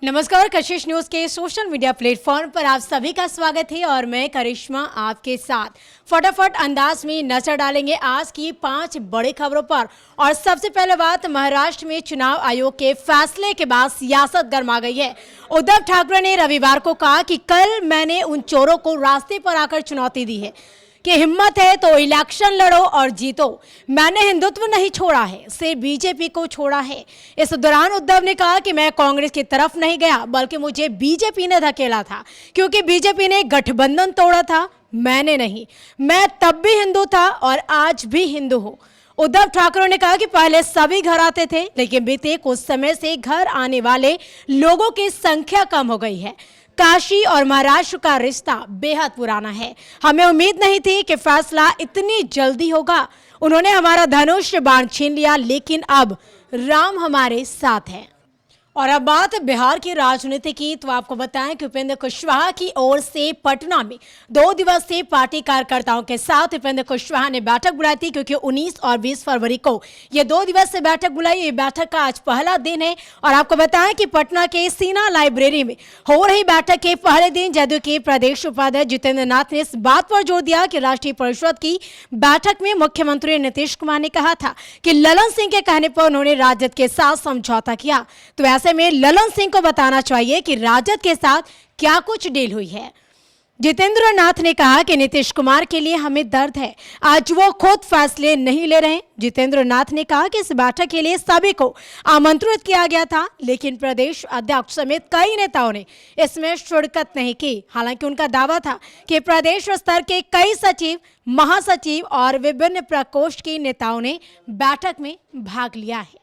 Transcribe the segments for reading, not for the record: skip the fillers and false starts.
नमस्कार, कशिश न्यूज के social media platform पर आप सभी का स्वागत है और मैं करिश्मा आपके साथ फटाफट अंदाज में नजर डालेंगे आज की 5 बड़ी खबरों पर। और सबसे पहले बात, महाराष्ट्र में चुनाव आयोग के फैसले के बाद सियासत गर्मा गई है। उद्धव ठाकरे ने रविवार को कहा कि कल मैंने उन चोरों को रास्ते पर आकर चुनौती दी है कि हिम्मत है तो इलेक्शन लड़ो और जीतो। मैंने हिंदुत्व नहीं छोड़ा है, सिर्फ बीजेपी को छोड़ा है। इस दौरान उद्धव ने कहा कि मैं कांग्रेस की तरफ नहीं गया बल्कि मुझे बीजेपी ने धकेला था, क्योंकि बीजेपी ने गठबंधन तोड़ा था, मैंने नहीं। मैं तब भी हिंदू था और आज भी हिंदू हूँ। उद्धव ठाकरे ने कहा कि पहले सभी घर आते थे, लेकिन बीते कुछ समय से घर आने वाले लोगों की संख्या कम हो गई है। काशी और महाराष्ट्र का रिश्ता बेहद पुराना है, हमें उम्मीद नहीं थी कि फैसला इतनी जल्दी होगा। उन्होंने हमारा धनुष बाण छीन लिया, लेकिन अब राम हमारे साथ है। और अब बात बिहार की राजनीति की, तो आपको बताएं कि उपेंद्र कुशवाहा की ओर से पटना में 2 दिवसीय पार्टी कार्यकर्ताओं के साथ उपेंद्र कुशवाहा ने बैठक बुलाई थी, क्योंकि 19 और 20 फरवरी को ये 2 दिवसीय बैठक बुलाई। ये बैठक का आज पहला दिन है और आपको बताएं कि पटना के सीना लाइब्रेरी में हो रही बैठक के पहले दिन जदयू के प्रदेश उपाध्यक्ष जितेंद्र नाथ ने इस बात पर जोर दिया कि राष्ट्रीय परिषद की बैठक में मुख्यमंत्री नीतीश कुमार ने कहा था कि ललन सिंह के कहने पर उन्होंने राजद के साथ समझौता किया, तो ऐसे में ललन सिंह को बताना चाहिए कि राजद के साथ क्या कुछ डील हुई है। जितेंद्र नाथ ने कहा कि नीतीश कुमार के लिए हमें दर्द है, आज वो खुद फैसले नहीं ले रहे। जितेंद्र नाथ ने कहा कि इस बैठक के लिए सभी को आमंत्रित किया गया था, लेकिन प्रदेश अध्यक्ष समेत कई नेताओं ने इसमें शिरकत नहीं की। हालांकि उनका दावा था कि प्रदेश स्तर के कई सचिव, महासचिव और विभिन्न प्रकोष्ठ के नेताओं ने बैठक में भाग लिया है।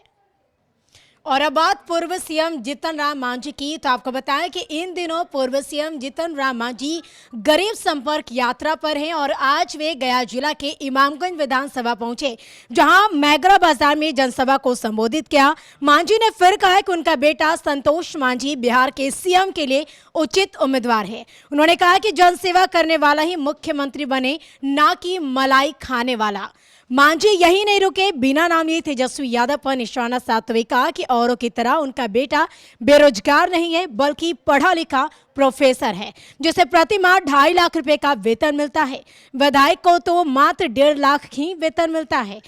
और अब बात पूर्व सीएम जीतन राम मांझी की, तो आपको बताएं कि इन दिनों पूर्व सीएम जीतन राम मांझी गरीब संपर्क यात्रा पर हैं और आज वे गया जिला के इमामगंज विधानसभा पहुंचे, जहां मैगरा बाजार में जनसभा को संबोधित किया। मांझी ने फिर कहा कि उनका बेटा संतोष मांझी बिहार के सीएम के लिए उचित उम्मीदवार है। उन्होंने कहा कि जनसेवा करने वाला ही मुख्यमंत्री बने, ना कि मलाई खाने वाला। मांझी यही नहीं रुके, बिना नाम लिए तेजस्वी यादव पर निशाना साधते हुए कहा कि औरों की तरह उनका बेटा बेरोजगार नहीं है, बल्कि पढ़ा लिखा प्रोफेसर है, जिसे प्रति माह 2.5 लाख रुपए का वेतन मिलता है। विधायक को तो मात्र 1.5 लाख ही वेतन मिलता है।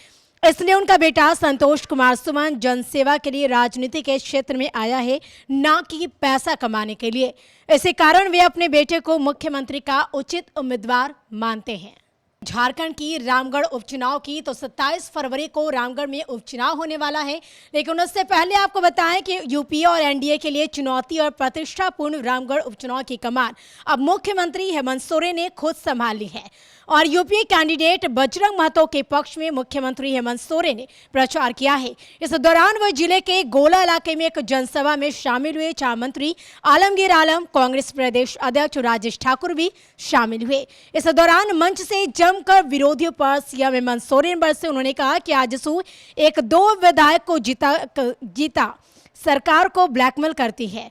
इसलिए उनका बेटा संतोष कुमार सुमन जनसेवा के लिए राजनीति के क्षेत्र में आया है, ना कि पैसा कमाने के लिए। इसी कारण वे अपने बेटे को मुख्यमंत्री का उचित उम्मीदवार मानते हैं। झारखंड की रामगढ़ उपचुनाव की, तो 27 फरवरी को रामगढ़ में उपचुनाव होने वाला है, लेकिन उससे पहले आपको बताएं कि यूपीए और एनडीए के लिए चुनौती और प्रतिष्ठापूर्ण रामगढ़ उपचुनाव की कमान अब मुख्यमंत्री हेमंत सोरेन ने खुद संभाल ली है। और यूपीए कैंडिडेट बजरंग महतो के पक्ष में मुख्यमंत्री हेमंत सोरेन ने प्रचार किया है। इस दौरान वह जिले के गोला इलाके में एक जनसभा में शामिल हुए। चार मंत्री आलमगीर आलम, कांग्रेस प्रदेश अध्यक्ष राजेश ठाकुर भी शामिल हुए। इस दौरान मंच से जमकर विरोधियों पर सीएम हेमंत सोरेन बरसे। उन्होंने कहा कि आजसू 1-2 विधायक को जीता सरकार को ब्लैकमेल करती है।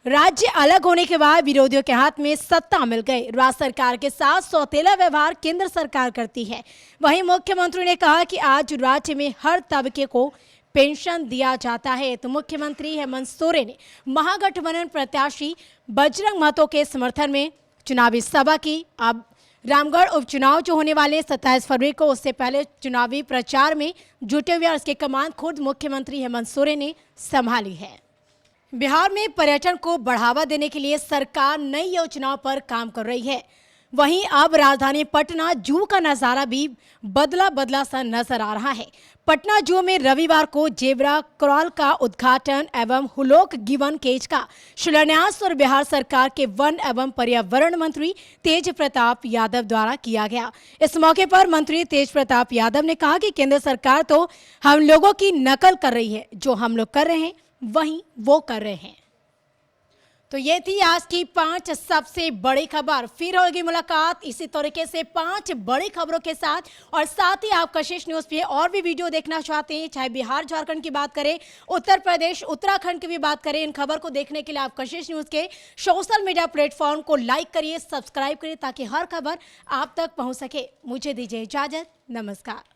राज्य अलग होने के बाद विरोधियों के हाथ में सत्ता मिल गई। राज्य सरकार के साथ सौतेला व्यवहार केंद्र सरकार करती है। वहीं मुख्यमंत्री ने कहा कि आज राज्य में हर तबके को पेंशन दिया जाता है। तो मुख्यमंत्री हेमंत सोरेन ने महागठबंधन प्रत्याशी बजरंग महतो के समर्थन में चुनावी सभा की। अब रामगढ़ उपचुनाव जो होने वाले 27 फरवरी को, उससे पहले चुनावी प्रचार में जुटे हुए और इसके कमान खुद मुख्यमंत्री हेमंत सोरेन ने संभाली है। बिहार में पर्यटन को बढ़ावा देने के लिए सरकार नई योजनाओं पर काम कर रही है। वहीं अब राजधानी पटना जू का नजारा भी बदला सा नजर आ रहा है। पटना जू में रविवार को जेब्रा क्रॉल का उद्घाटन एवं हुलोक गिवन केज का शिलान्यास और बिहार सरकार के वन एवं पर्यावरण मंत्री तेज प्रताप यादव द्वारा किया गया। इस मौके पर मंत्री तेज प्रताप यादव ने कहा कि केंद्र सरकार तो हम लोगों की नकल कर रही है, जो हम लोग कर रहे हैं वहीं वो कर रहे हैं। तो ये थी आज की 5 सबसे बड़ी खबर। फिर होगी मुलाकात इसी तरीके से 5 बड़ी खबरों के साथ। और साथ ही आप कशिश न्यूज पे और भी वीडियो देखना चाहते हैं, चाहे बिहार झारखंड की बात करें, उत्तर प्रदेश उत्तराखंड की भी बात करें, इन खबर को देखने के लिए आप कशिश न्यूज के सोशल मीडिया प्लेटफॉर्म को लाइक करिए, सब्सक्राइब करिए, ताकि हर खबर आप तक पहुंच सके। मुझे दीजिए इजाजत, नमस्कार।